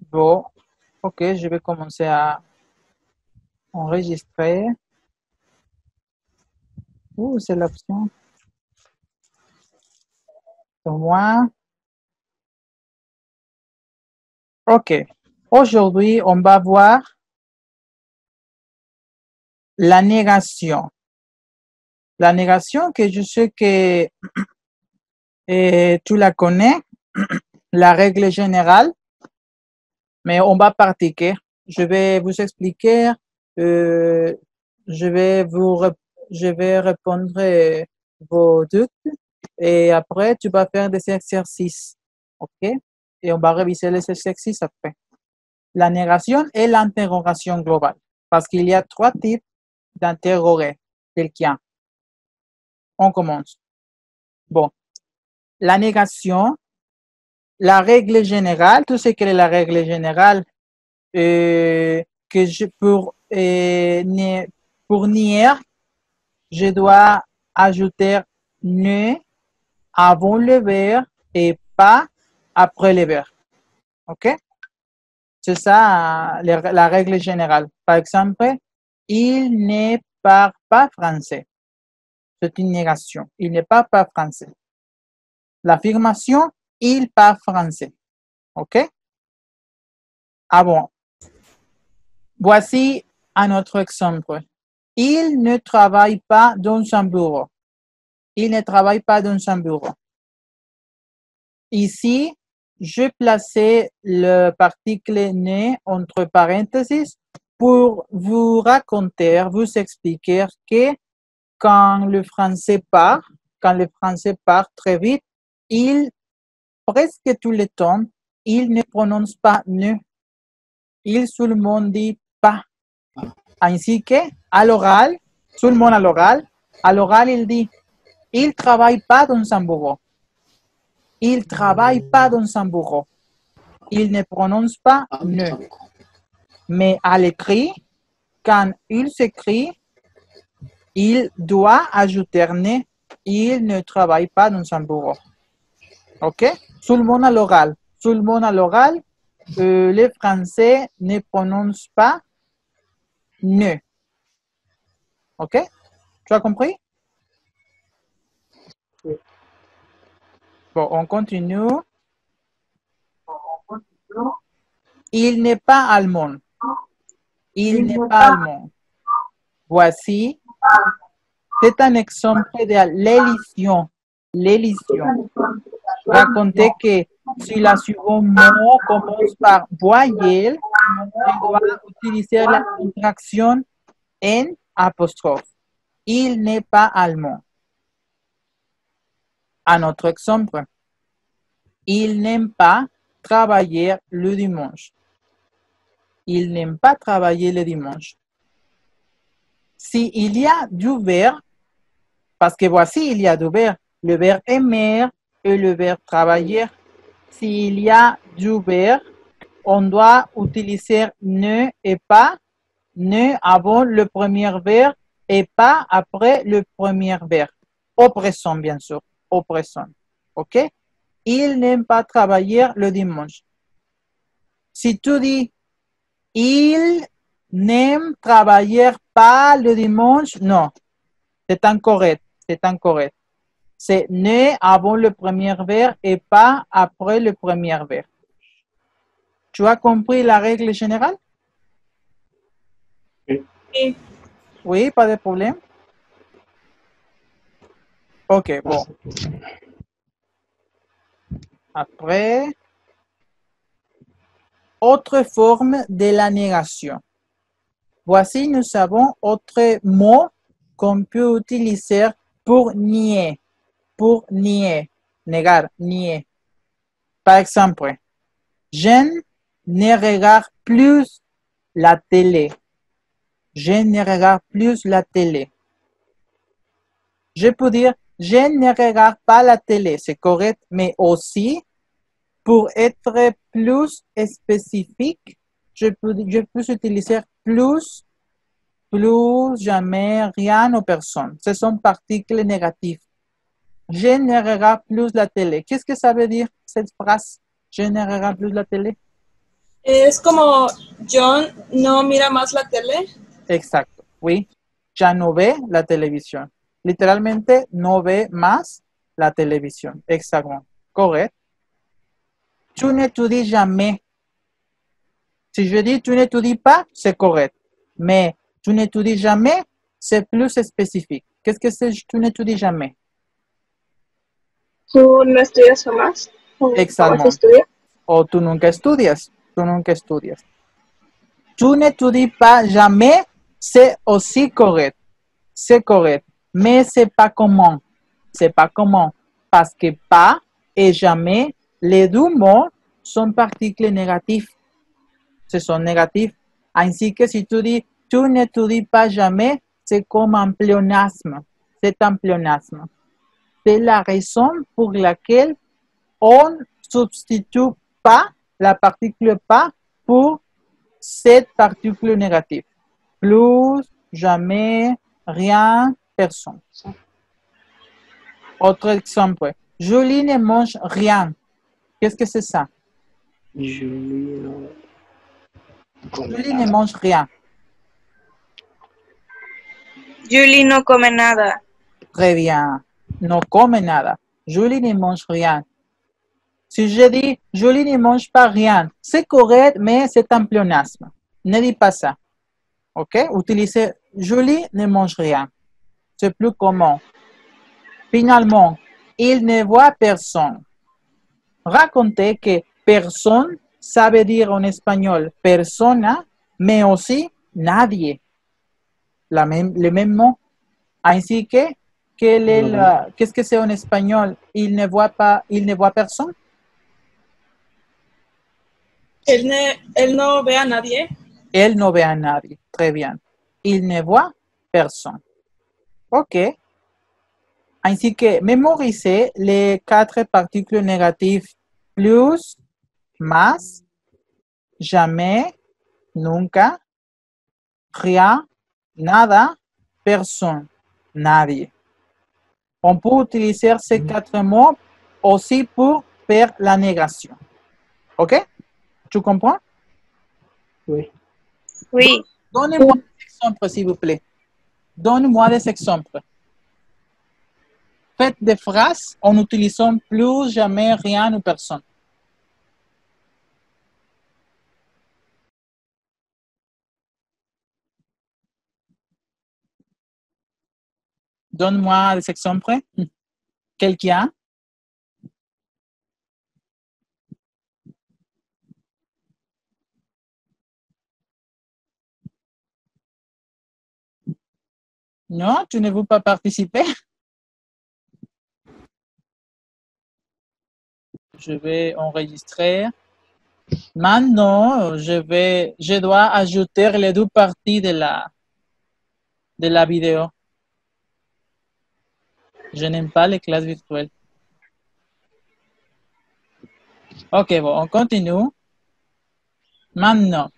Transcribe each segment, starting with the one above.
Bon, ok, je vais commencer à enregistrer. C'est l'option pour moi. Ok, aujourd'hui, on va voir la négation. La négation que je sais que tu la connais, la règle générale, mais on va pratiquer. Je vais vous expliquer, euh, je vais je vais répondre vos doutes et après tu vas faire des exercices, ok? Et on va réviser les exercices après. La négation et l'interrogation globale, parce qu'il y a trois types d'interroger quelqu'un. On commence. Bon, la négation, la règle générale, tu sais quelle est la règle générale? Que pour nier, je dois ajouter ne avant le verbe et pas après le verbe. OK? C'est ça la règle générale. Par exemple, il ne parle pas français. C'est une négation. Il ne parle pas français. L'affirmation, il parle français. OK? Ah bon. Voici un autre exemple. Il ne travaille pas dans un bureau. Il ne travaille pas dans un bureau. Ici, je plaçais le particle ne entre parenthèses pour vous raconter, vous expliquer que quand le français part très vite, presque tout le temps, il ne prononce pas ne. Il seulement dit pas. Ainsi que, à l'oral, seulement à l'oral, il dit, il travaille pas dans un bureau. Il travaille pas dans un bureau. Il ne prononce pas ne. Mais à l'écrit, quand il s'écrit, il doit ajouter ne. Il ne travaille pas dans un bureau. OK? Seulement à l'oral. Seulement à l'oral, les Français ne prononcent pas ne. OK? Tu as compris? Bon, on continue. Il n'est pas allemand. Il n'est pas allemand. Voici, c'est un exemple de l'élision. L'élision. Racontez que si la suivante mot commence par voyelle, je dois utiliser la contraction N apostrophe. Il n'est pas allemand. Un autre exemple. Il n'aime pas travailler le dimanche. Il n'aime pas travailler le dimanche. S'il y a du verbe, parce que voici, il y a du verbe, le verbe aimer et le verbe travailler. S'il y a du verbe, on doit utiliser ne et pas, ne avant le premier verbe et pas après le premier verbe. Au présent, bien sûr, au présent. OK? Il n'aime pas travailler le dimanche. Si tu dis, il n'aime travailler pas le dimanche, non, c'est incorrect, c'est incorrect. C'est ne avant le premier verbe et pas après le premier verbe. Tu as compris la règle générale? Oui. Oui, pas de problème. Ok, bon. Après, autre forme de la négation. Voici, nous avons autre mot qu'on peut utiliser pour nier. Pour nier. Negar, nier. Par exemple, je ne regarde plus la télé. Je ne regarde plus la télé. Je peux dire, je ne regarde pas la télé, c'est correct, mais aussi, pour être plus spécifique, je peux utiliser plus, jamais, rien ou personne. Ce sont particules négatives. Je ne regarde plus la télé. Qu'est-ce que ça veut dire, cette phrase? Je ne regarde plus la télé. Es como John no mira más la tele. Exacto. Oui. Ya no ve la televisión. Literalmente no ve más la televisión. Exactement. Correcto. Tu n'étudies jamais. Si je dis tu n'étudies pas, c'est correct. Mais tu n'étudies jamais, c'est plus spécifique. Qu'est-ce que c'est tu n'étudies jamais? ¿Tú no estudias jamás? ¿O jamás Exactement. estudias? O tú nunca estudias. Tú nunca estudias. Tu n'étudies pas jamais, c'est aussi correct. C'est correct. Mais c'est pas comment. C'est pas comment. Parce que pas et jamais, les deux mots sont particules négatifs. Ce sont négatifs. Ainsi que si tu dis tu n'étudies pas jamais, c'est comme un pléonasme. C'est un pléonasme. C'est la raison pour laquelle on substitue pas la particule pas pour cette particule négative. Plus, jamais, rien, personne. Autre exemple. Julie ne mange rien. Qu'est-ce que c'est ça? Julie Ne mange rien. Julie no come nada. Très bien. No come nada. Julie ne mange rien. Si je dis Julie ne mange pas rien, c'est correct, mais c'est un pléonasme. Ne dis pas ça. OK? Utilisez Julie ne mange rien. C'est plus commun. Finalement, il ne voit personne. Racontez que personne, ça veut dire en espagnol persona, mais aussi nadie. Le même mot. Ainsi que, qu'est-ce que c'est en espagnol? Il ne voit pas, il ne voit personne. Él no ve a nadie. Elle ne voit nadie. Très bien. Il ne voit personne. OK. Ainsi que mémorisez les 4 particules négatives plus, más, jamais, nunca, rien, nada, personne, nadie. On peut utiliser ces 4 mots aussi pour faire la négation. OK? Tu comprends? Oui. Oui. Donnez-moi des exemples, s'il vous plaît. Donne-moi des exemples. Faites des phrases en utilisant plus, jamais, rien ou personne. Donne-moi des exemples. Quelqu'un? Non, tu ne veux pas participer? Je vais enregistrer. Maintenant, je dois ajouter les 2 parties de la vidéo. Je n'aime pas les classes virtuelles. OK, bon, on continue. Maintenant,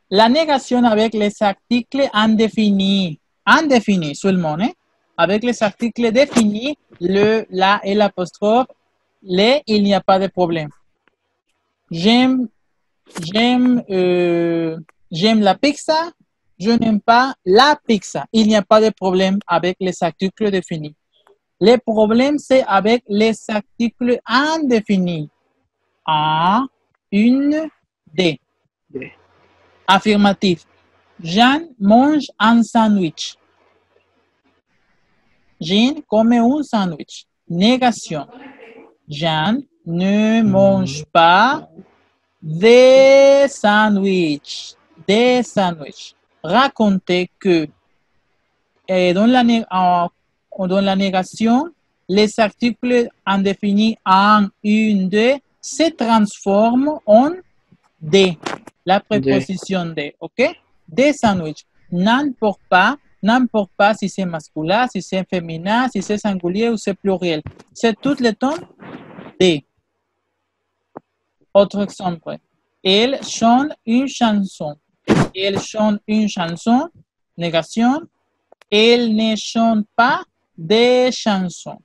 la négation avec les articles indéfinis. Indéfinis seulement, hein? Avec les articles définis, le, la et l'apostrophe, les, il n'y a pas de problème. J'aime la pizza, je n'aime pas la pizza. Il n'y a pas de problème avec les articles définis. Le problème, c'est avec les articles indéfinis. Un, une, des. Affirmatif. Jean mange un sandwich. Jean come un sandwich. Négation. Jean ne mange pas des sandwichs. Des sandwichs. Racontez que dans la négation, les articles indéfinis en une, deux se transforment en des. La préposition des, OK? Des sandwichs. N'importe pas si c'est masculin, si c'est féminin, si c'est singulier ou c'est pluriel. C'est tout le temps des. Autre exemple. Elle chante une chanson. Elle chante une chanson. Négation. Elle ne chante pas des chansons.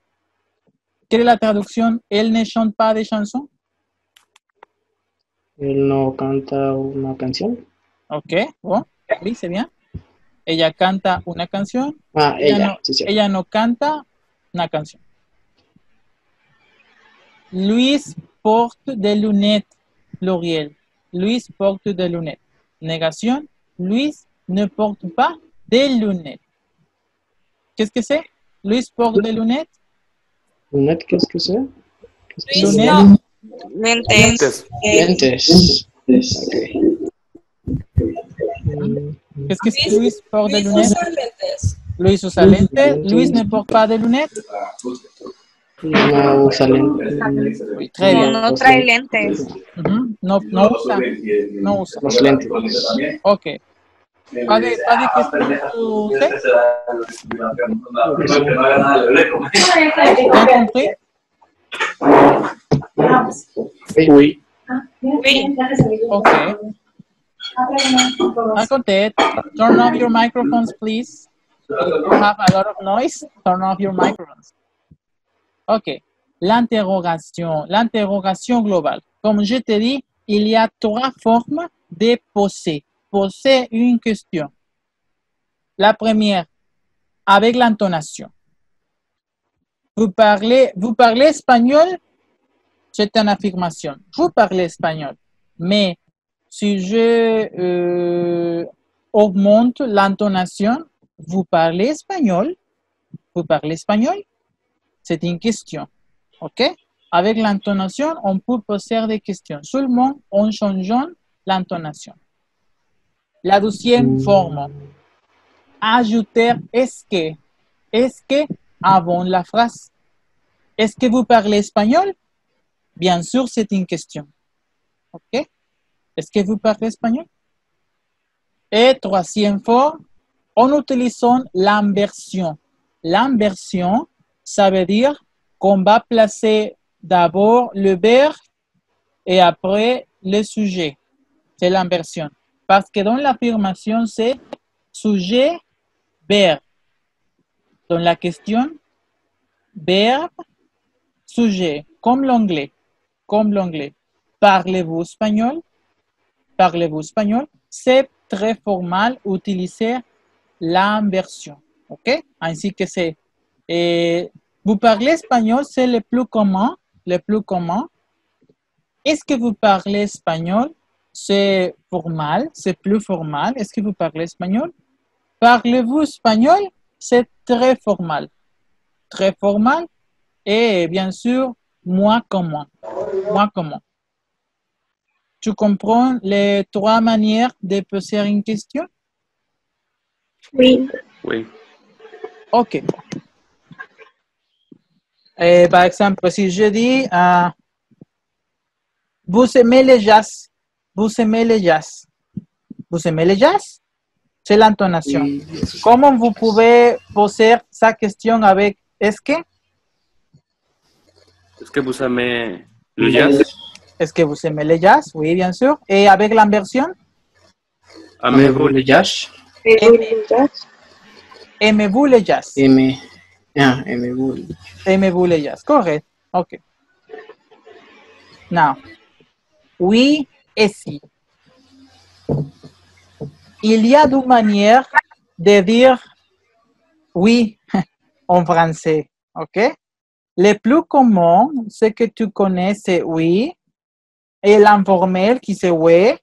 Quelle est la traduction? Elle ne chante pas des chansons? Él no canta una canción. Ok, bon. Oui, c'est bien. Ella canta una canción. Ah, ella, sí, cierto. Ella no canta una canción. Luis porte des lunettes, pluriel. Luis porte des lunettes. Négation. Luis ne porte pas des lunettes. Qu'est-ce que c'est? Luis porte des lunettes. ¿Lunette qu'est-ce que c'est? Luis, Lunettes. no. Lentes. Lentes. Ok. Qu'est-ce que c'est? Luis porte des Luis lunettes. usa lentes. Luis usa lentes. Luis ne porte pas de lunettes. No usa lentes. Oui, très No, bien. no trae lentes. No usa. No usa. Los lentes. Ok. Pas de questions sur C? Bien compris? Oui. Oui. Okay. Raconte. Turn off your microphones, please. If you have a lot of noise, turn off your microphones. Ok. L'interrogation globale. Comme je te dis, il y a trois formes de poser. Poser une question. La première, avec l'intonation. Vous parlez espagnol, c'est une affirmation. Vous parlez espagnol. Mais si je augmente l'intonation, vous parlez espagnol, c'est une question. OK? Avec l'intonation, on peut poser des questions, seulement en changeant l'intonation. La deuxième forme, ajouter est-ce que avant la phrase. Est-ce que vous parlez espagnol? Bien sûr, c'est une question. OK? Est-ce que vous parlez espagnol? Et troisième forme, en utilisant l'inversion. L'inversion, ça veut dire qu'on va placer d'abord le verbe et après le sujet. C'est l'inversion. Parce que dans l'affirmation, c'est sujet, verbe. Dans la question, verbe, sujet, comme l'anglais. Parlez-vous espagnol? C'est très formal utiliser l'inversion. OK? Ainsi que c'est. Vous parlez espagnol, c'est le plus commun. Est-ce que vous parlez espagnol? C'est formal, c'est plus formal. Est-ce que vous parlez espagnol? Parlez-vous espagnol? C'est très formal. Et bien sûr, moins commun. Tu comprends les trois manières de poser une question? Oui. Oui. OK. Par exemple, si je dis vous aimez le jazz? C'est l'intonation. Oui. Comment vous pouvez poser sa question avec est-ce que? Est-ce que vous aimez le jazz? Est-ce que vous aimez le jazz? Oui, bien sûr. Et avec l'inversion? Aimez-vous le jazz? Aimez-vous le jazz? Aimez-vous. Aimez-vous le jazz? Correct. OK. Now, oui et si. Il y a deux manières de dire oui en français. OK? Le plus commun, ce que tu connais, c'est oui. Et l'informel qui c'est oui.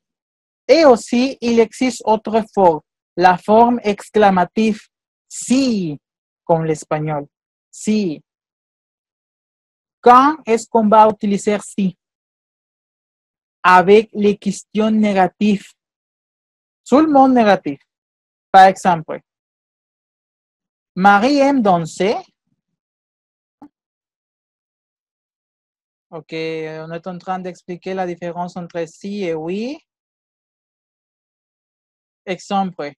Et aussi, il existe autre forme. La forme exclamative si, comme l'espagnol. Si. Quand est-ce qu'on va utiliser si? Avec les questions négatives. Seulement négatif. Par exemple, Marie aime danser. OK, on est en train d'expliquer la différence entre si et oui. Exemple,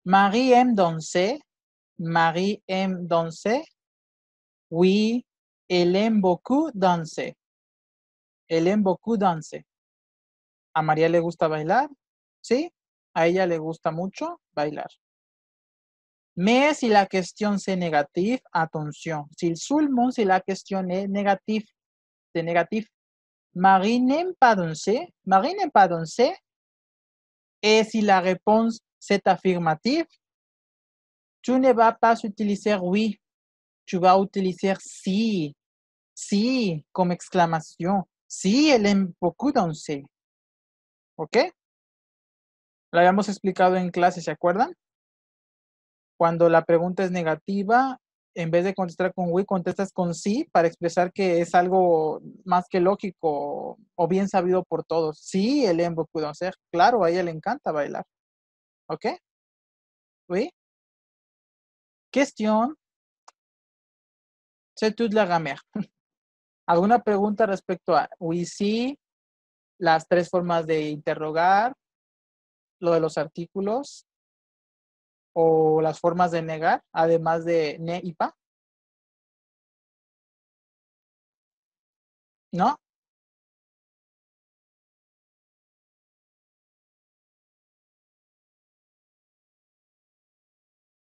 Marie aime danser. Oui, elle aime beaucoup danser. A María le gusta bailar. Sí, a ella le gusta mucho bailar. Mais si la question c'est négatif, attention. Si la question est négative, c'est négatif. Marie n'aime pas danser. Marie n'aime pas danser. Et si la réponse c'est affirmative, tu ne vas pas utiliser oui. Tu vas utiliser sí. Sí, comme exclamación. Sí, elle aime beaucoup danser. ¿Ok? Lo habíamos explicado en clase, ¿se acuerdan? Cuando la pregunta es negativa, en vez de contestar con oui, contestas con sí para expresar que es algo más que lógico o bien sabido por todos. Sí, elle aime beaucoup danser. Claro, a ella le encanta bailar. ¿Ok? Oui. Question. C'est toute la grammaire. ¿Alguna pregunta respecto a oui, sí, las tres formas de interrogar, lo de los artículos o las formas de negar, además de ne y pa? ¿No?